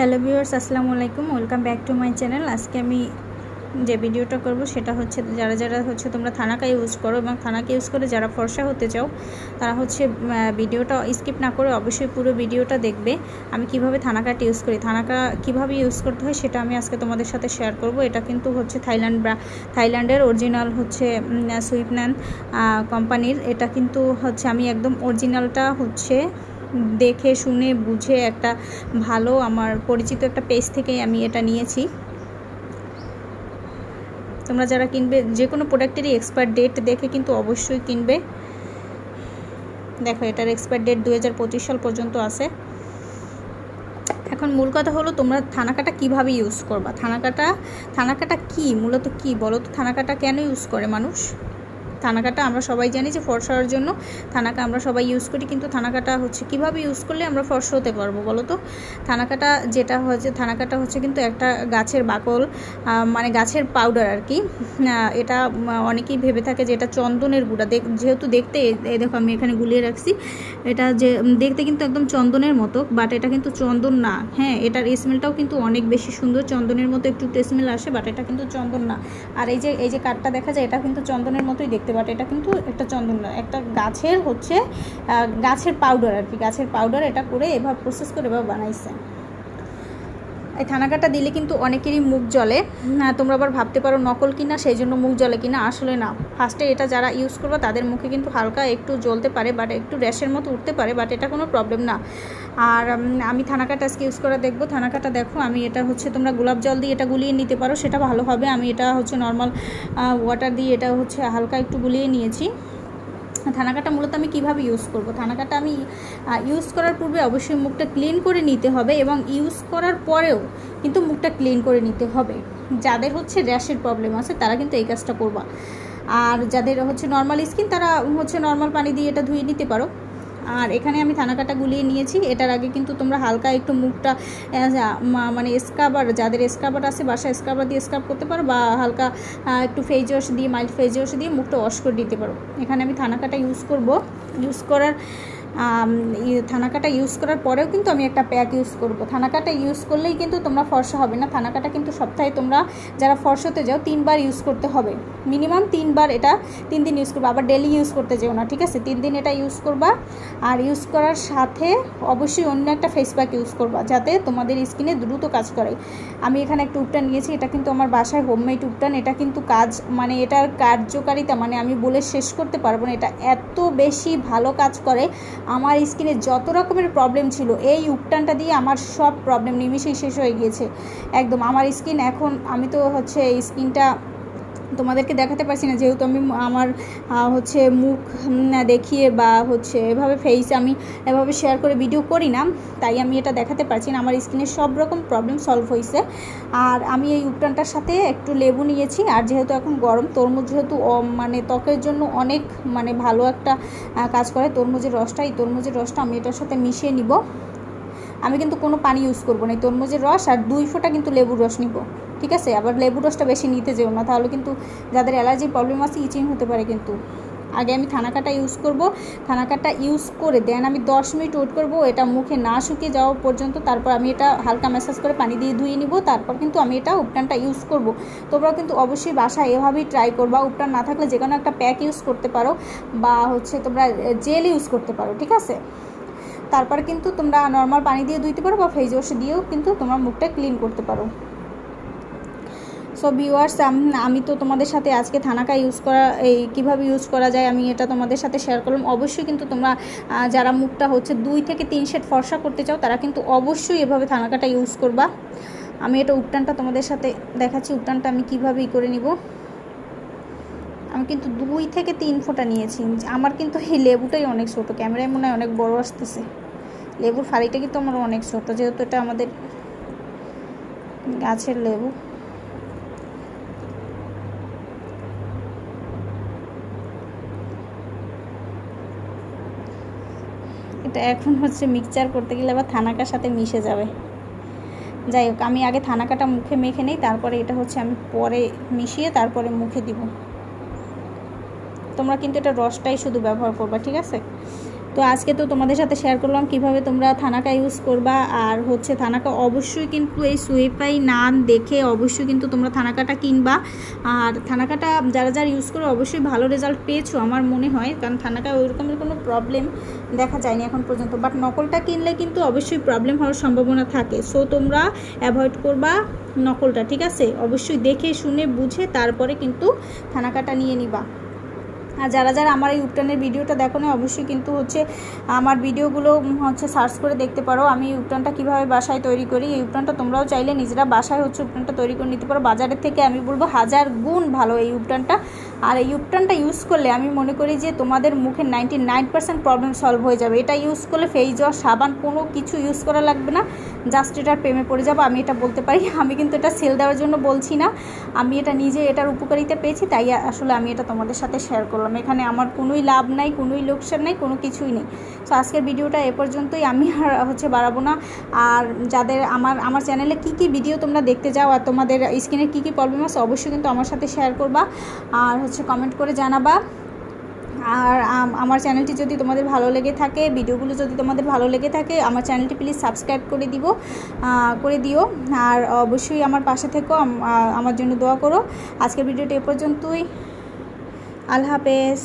Hello viewers, আসসালামু আলাইকুম। Welcome back to my channel. আজকে আমি যে ভিডিওটা করব সেটা হচ্ছে যারা তোমরা থানাকা ইউজ করো এবং থানাকা ইউজ করে যারা ফর্সা হতে চাও তারা ভিডিওটা স্কিপ না করে অবশ্যই পুরো ভিডিওটা দেখবে। আমি কিভাবে থানাকাটা ইউজ করি, থানাকা কিভাবে ইউজ করতে হয় সেটা আমি আজকে তোমাদের সাথে শেয়ার করব। এটা কিন্তু হচ্ছে থাইল্যান্ডের অরিজিনাল সুইপন্যান কোম্পানির। এটা কিন্তু আমি একদম অরিজিনালটা দেখে শুনে বুঝে একটা ভালো আমার পরিচিত একটা পেজ থেকেই আমি এটা নিয়েছি। তোমরা যারা কিনবে যে কোনো প্রোডাক্টেরই এক্সপায়ার ডেট দেখে কিন্তু অবশ্যই কিনবে। দেখো, এটার এক্সপায়ার ডেট 2025 সাল পর্যন্ত আছে। এখন মূল কথা হলো তোমরা থানাকাটা কিভাবে ইউজ করবা। থানাকাটা কি মূলত কি বলো তো? থানাকাটা কেন ইউজ করে মানুষ? থানাকাটা আমরা সবাই জানি যে ফর্সা হওয়ার জন্য থানাকা আমরা সবাই ইউজ করি, কিন্তু থানাকাটা কিভাবে ইউজ করলে আমরা ফর্সা হতে পারবো বলো তো? থানাকাটা কিন্তু একটা গাছের বাকল, মানে গাছের পাউডার আর কি। এটা অনেকেই ভেবে থাকে যে এটা চন্দনের গুঁড়া, যেহেতু দেখতে দেখো আমি এখানে গুলিয়ে রাখছি, এটা যে দেখতে কিন্তু একদম চন্দনের মতো, বাট এটা কিন্তু চন্দন না। হ্যাঁ, এটার স্মেলটাও কিন্তু অনেক বেশি সুন্দর, চন্দনের মতো একটু স্মেল আসে, বাট এটা কিন্তু চন্দন না। আর এই যে কাঠটা দেখা যায় এটা কিন্তু চন্দনের মতোই দেখতে, বাট এটা কিন্তু একটা চন্দন না, একটা গাছের পাউডার আর কি। গাছের পাউডার এটা করে এভাবে প্রসেস করে এভাবে বানাইছে। এই থানাকাটা দিলে কিন্তু অনেকেরই মুখ জ্বলে। তোমরা আবার ভাবতে পারো নকল কিনা, সেই জন্য মুখ জ্বলে কিনা। আসলে না, ফার্স্টে এটা যারা ইউজ করবে তাদের মুখে কিন্তু হালকা একটু জ্বলতে পারে, বাট একটু র্যাশের মতো উঠতে পারে, বাট এটা কোনো প্রবলেম না। আর আমি থানাকাটা আজকে ইউজ করে দেখবো। থানাকাটা দেখো, আমি এটা তোমরা গোলাপ জল দিয়ে এটা গুলিয়ে নিতে পারো, সেটা ভালো হবে। আমি এটা নর্মাল ওয়াটার দিয়ে এটা হালকা একটু গুলিয়ে নিয়েছি। থানাকাটা মূলত আমি কিভাবে ইউজ করব, থানাকাটা আমি ইউজ করার পূর্বে অবশ্যই মুখটা ক্লিন করে নিতে হবে, এবং ইউজ করার পরেও কিন্তু মুখটা ক্লিন করে নিতে হবে। যাদের র্যাশের প্রবলেম আছে তারা কিন্তু এই কাজটা করবা। আর যাদের নর্মাল স্কিন তারা নর্মাল পানি দিয়ে এটা ধুয়ে নিতে পারো। আর এখানে আমি থানাকাটা গুলিয়ে নিয়েছি। এটার আগে কিন্তু তোমরা হালকা একটু মুখটা মানে স্ক্রাবার, যাদের স্ক্রাবার আছে বাসায় স্ক্রাবার দিয়ে স্ক্রাব করতে পারো, বা হালকা একটু ফেস ওয়াশ দিয়ে, মাইল্ড ফেস ওয়াশ দিয়ে মুখটা ওয়াশ করে দিতে পারো। এখানে আমি থানাকাটা থানাকাটা ইউজ করার পরেও কিন্তু আমি একটা প্যাক ইউজ করব। থানাকাটা ইউজ করলেই কিন্তু তোমরা ফর্সা হবে না। থানাকাটা কিন্তু সপ্তাহে তোমরা যারা ফর্সাতে যাও 3 বার ইউজ করতে হবে, মিনিমাম 3 বার। এটা 3 দিন ইউজ করবা, আবার ডেলি ইউজ করতে যেও না, ঠিক আছে? 3 দিন এটা ইউজ করবা। আর ইউজ করার সাথে অবশ্যই অন্য একটা ফেস প্যাক ইউজ করবা, যাতে তোমাদের স্কিনে দ্রুত কাজ করে। আমি এখানে একটা উপটান নিয়েছি, এটা কিন্তু আমার বাসায় হোমমেড উপটান। এটা কিন্তু এটার কার্যকারিতা আমি বলে শেষ করতে পারবো না। এটা এত বেশি ভালো কাজ করে, আমার স্কিনে যত রকমের প্রবলেম ছিল এই উপটানটা দিয়ে আমার সব প্রবলেম নিমিশেই শেষ হয়ে গিয়েছে একদম। আমার স্কিন এখন, আমি তো স্কিনটা তোমাদেরকে দেখাতে পারছি না, যেহেতু আমি আমার মুখ দেখিয়ে বা এভাবে ফেস আমি এভাবে শেয়ার করে ভিডিও করি না, তাই আমি এটা দেখাতে পারছি না। আমার স্কিনের সব রকম প্রবলেম সলভ হয়েছে। আর আমি এই উপটানটার সাথে একটু লেবু নিয়েছি, আর যেহেতু এখন গরম, তরমুজ যেহেতু ত্বকের জন্য অনেক ভালো একটা কাজ করে তরমুজের রসটা, এই তরমুজের রসটা আমি এটার সাথে মিশিয়ে নিব। আমি কিন্তু কোনো পানি ইউজ করবো না, তরমুজের রস আর 2 ফোঁটা কিন্তু লেবুর রস নিব, ঠিক আছে? আবার লেবুর রসটা বেশি নিতে যেও না, তাহলে কিন্তু যাদের অ্যালার্জির প্রবলেম আছে ইচিং হতে পারে। কিন্তু আগে আমি থানাকাটা ইউজ করব। থানাকাটা ইউজ করে দেন আমি 10 মিনিট ওয়েট করব, এটা মুখে না শুকিয়ে যাওয়া পর্যন্ত। তারপর আমি এটা হালকা ম্যাসাজ করে পানি দিয়ে ধুয়ে নিব। তারপর কিন্তু আমি এটা উপটানটা ইউজ করব। তোমরা কিন্তু অবশ্যই বাসায় এভাবেই ট্রাই করবা। উপটান না থাকলে যে কোনো একটা প্যাক ইউজ করতে পারো, বা তোমরা জেল ইউজ করতে পারো, ঠিক আছে? তারপর কিন্তু তোমরা নর্মাল পানি দিয়ে ধুইতে পারো, বা ফেস ওয়াশ দিয়েও কিন্তু তোমরা মুখটা ক্লিন করতে পারো। সো ভিউয়ার্স, আমি তো তোমাদের সাথে আজকে থানাকা কীভাবে ইউজ করা যায় আমি এটা তোমাদের সাথে শেয়ার করলাম। অবশ্যই কিন্তু তোমরা যারা মুখটা 2 থেকে 3 শেড ফর্সা করতে চাও তারা কিন্তু অবশ্যই এভাবে থানাকাটা ইউজ করবা। আমি এটা উপটানটা তোমাদের সাথে দেখাচ্ছি, উপটানটা আমি কীভাবে করে নিব। আমি কিন্তু 2 থেকে 3 ফোঁটা নিয়েছি। আমার কিন্তু এই লেবুটাই অনেক ছোটো, ক্যামেরায় মনে হয় অনেক বড় আসতেছে। লেবুর ফালিটা কিন্তু আমার অনেক ছোটো, যেহেতু এটা আমাদের গাছের লেবু। এটা এখন মিক্সচার করতে গেলে আবার থানাকার সাথে মিশে যাবে। যাই হোক, আমি আগে থানাকাটা মুখে মেখে নেই, তারপরে এটা আমি পরে মিশিয়ে তারপরে মুখে দিব। তোমরা কিন্তু এটা রসটাই শুধু ব্যবহার করবা, ঠিক আছে? তো আজকে তো তোমাদের সাথে শেয়ার করলাম কিভাবে তোমরা থানাকা ইউজ করবা। আর হচ্ছে থানাকা অবশ্যই কিন্তু এই সুইপাই নান দেখে অবশ্যই কিন্তু তোমরা থানাকাটা কিনবা। আর থানাকাটা যারা যারা ইউজ করে অবশ্যই ভালো রেজাল্ট পেয়েছো আমার মনে হয়, কারণ থানাকা ওই রকমের কোনো প্রবলেম দেখা যায়নি এখন পর্যন্ত। বাট নকলটা কিনলে কিন্তু অবশ্যই প্রবলেম হওয়ার সম্ভাবনা থাকে। সো তোমরা অ্যাভয়েড করবা নকলটা, ঠিক আছে? অবশ্যই দেখে শুনে বুঝে তারপরে কিন্তু থানাকাটা নিয়ে নিবা। আর যারা যারা আমার এই উপটানের ভিডিওটা দেখো না, অবশ্যই কিন্তু হচ্ছে আমার ভিডিওগুলো হচ্ছে সার্চ করে দেখতে পারো আমি উপটানটা কীভাবে বাসায় তৈরি করি। এই উপটানটা তোমরাও চাইলে নিজেরা বাসায় হচ্ছে উপটানটা তৈরি করে নিতে পারো। বাজারের থেকে আমি বলবো 1000 গুণ ভালো এই উপটানটা। আর এই উপটানটা ইউজ করলে আমি মনে করি যে তোমাদের মুখে 99% প্রবলেম সলভ হয়ে যাবে। এটা ইউজ করলে ফেস ওয়াশ, সাবান কোনো কিছু ইউজ করা লাগবে না, জাস্ট এটার প্রেমে পড়ে যাবো, আমি এটা বলতে পারি। আমি কিন্তু এটা সেল দেওয়ার জন্য বলছি না, আমি এটা নিজে এটার উপকারিতা পেয়েছি, তাই আসলে আমি এটা তোমাদের সাথে শেয়ার করলাম। এখানে আমার কোনোই লাভ নাই, কোনোই লোকসান নাই, কোনো কিছুই নেই। সো আজকের ভিডিওটা এ পর্যন্তই, আমি আর হচ্ছে বাড়াবো না। আর যাদের আমার চ্যানেলে কী ভিডিও তোমরা দেখতে যাও আর তোমাদের স্কিনের কী প্রবলেম আছে অবশ্যই কিন্তু আমার সাথে শেয়ার করবা আর হচ্ছে কমেন্ট করে জানাবা। আর আমার চ্যানেলটি যদি তোমাদের ভালো লেগে থাকে, ভিডিওগুলো যদি তোমাদের ভালো লেগে থাকে, আমার চ্যানেলটি প্লিজ সাবস্ক্রাইব করে দিও। আর অবশ্যই আমার পাশে থেকো, আমার জন্য দোয়া করো। আজকের ভিডিওটি এ পর্যন্তই। আল্লাহ হাফেজ।